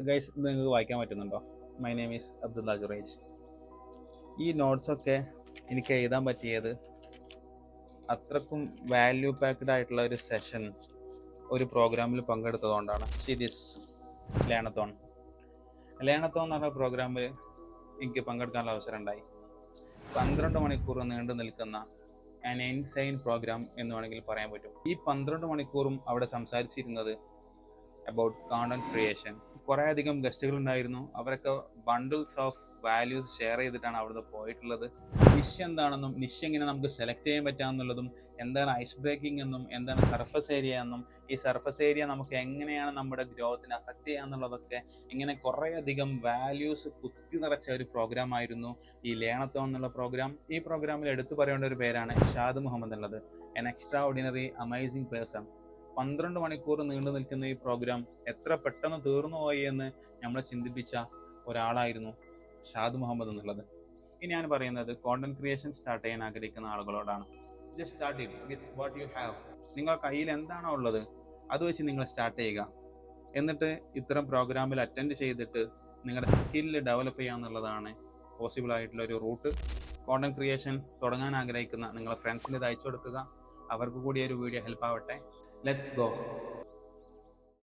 Guys നിങ്ങൾക്ക് വായിക്കാൻ പറ്റുന്നുണ്ടോ? My name is Abdulla Juraij. ഈ നോട്ട്സൊക്കെ എനിക്ക് എഴുതാൻ പറ്റിയത് അത്രക്കും വാല്യൂ പാക്ഡ് ആയിട്ടുള്ള ഒരു സെഷൻ ഒരു പ്രോഗ്രാമിൽ പങ്കെടുത്തതുകൊണ്ടാണ്. ദിസ് ലേണത്തോൺ എന്ന് പറഞ്ഞ പ്രോഗ്രാമിൽ എനിക്ക് പങ്കെടുക്കാനുള്ള അവസരം ഉണ്ടായി. 12 മണിക്കൂർ നീണ്ടു നിൽക്കുന്ന ആൻ ഇൻസൈൻ പ്രോഗ്രാം എന്ന് വേണമെങ്കിൽ പറയാൻ പറ്റും. ഈ 12 മണിക്കൂറും അവിടെ സംസാരിച്ചിരുന്നത് അബൌട്ട് കോണ്ടന്റ് ക്രിയേഷൻ. കുറേ അധികം ഗസ്റ്റുകൾ ഉണ്ടായിരുന്നു. അവരൊക്കെ ബണ്ടിൽസ് ഓഫ് വാല്യൂസ് ഷെയർ ചെയ്തിട്ടാണ് അവിടുന്ന് പോയിട്ടുള്ളത്. നിഷ് എന്താണെന്നും നിഷ് എങ്ങനെ നമുക്ക് സെലക്ട് ചെയ്യാൻ പറ്റാമെന്നുള്ളതും, എന്താണ് ഐസ് ബ്രേക്കിംഗ് എന്നും, എന്താണ് സർഫസ് ഏരിയ എന്നും, ഈ സർഫസ് ഏരിയ നമുക്ക് എങ്ങനെയാണ് നമ്മുടെ ഗ്രോത്തിനെ അഫക്റ്റ് ചെയ്യുക എന്നുള്ളതൊക്കെ, ഇങ്ങനെ കുറേ അധികം വാല്യൂസ് കുത്തി നിറച്ച ഒരു പ്രോഗ്രാം ആയിരുന്നു ഈ ലേണത്തോൺ എന്നുള്ള പ്രോഗ്രാം. ഈ പ്രോഗ്രാമിൽ എടുത്തു പറയേണ്ട ഒരു പേരാണ് ഷാദ് മുഹമ്മദ് എന്നുള്ളത്. An extra ordinary amazing person. 12 മണിക്കൂർ നീണ്ടു നിൽക്കുന്ന ഈ പ്രോഗ്രാം എത്ര പെട്ടെന്ന് തീർന്നു പോയി എന്ന് നമ്മളെ ചിന്തിപ്പിച്ച ഒരാളായിരുന്നു ഷാദ് മുഹമ്മദ് എന്നുള്ളത്. ഇനി ഞാൻ പറയുന്നത് കോണ്ടന്റ് ക്രിയേഷൻ സ്റ്റാർട്ട് ചെയ്യാൻ ആഗ്രഹിക്കുന്ന ആളുകളോടാണ്. Just start it with what you have. നിങ്ങളുടെ കയ്യിൽ എന്താണോ ഉള്ളത് അത് വെച്ച് നിങ്ങൾ സ്റ്റാർട്ട് ചെയ്യുക. എന്നിട്ട് ഇത്തരം പ്രോഗ്രാമിൽ അറ്റൻഡ് ചെയ്തിട്ട് നിങ്ങളുടെ സ്കില്ല് ഡെവലപ്പ് ചെയ്യുക എന്നുള്ളതാണ് പോസിബിൾ ആയിട്ടുള്ള ഒരു റൂട്ട്. കോണ്ടന്റ് ക്രിയേഷൻ തുടങ്ങാൻ ആഗ്രഹിക്കുന്ന നിങ്ങളുടെ ഫ്രണ്ട്സിന് ഇത് അയച്ചു കൊടുക്കുക. അവർക്ക് കൂടി ഒരു വീഡിയോ ഹെൽപ്പ് ആവട്ടെ. Let's go.